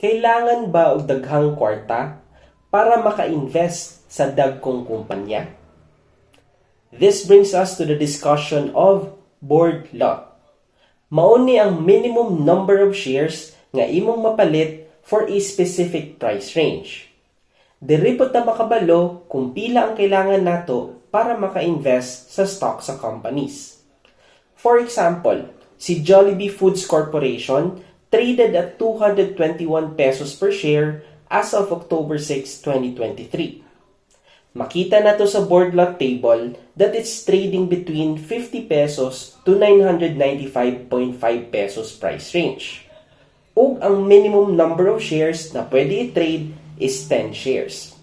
Kailangan ba og daghang kwarta para maka-invest sa dagkong kumpanya? This brings us to the discussion of board lot. Mao ni ang minimum number of shares nga imong mapalit for a specific price range. Diri pod na makabalo kung pila ang kailangan nato para maka-invest sa stock sa companies. For example, si Jollibee Foods Corporation traded at 221 pesos per share as of October 6, 2023. Makita na to sa board lot table that it's trading between 50 pesos to 995.5 pesos price range. Ug ang minimum number of shares na pwede i-trade is 10 shares.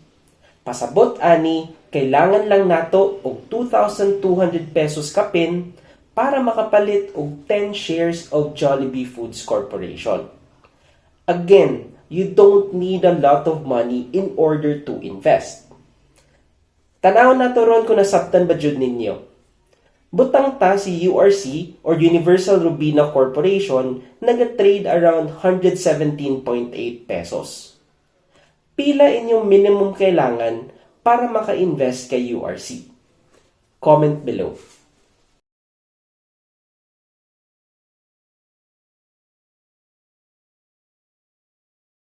Pasabot ani, kailangan lang nato og 2,200 pesos kapin para makapalit og 10 shares of Jollibee Foods Corporation. Again, you don't need a lot of money in order to invest. Tanaw na to ron kung nasabtan ba jud ninyo. Butang ta si URC or Universal Robina Corporation nag-trade around 117.8 pesos. Pila inyong minimum kailangan para maka-invest kay URC? Comment below.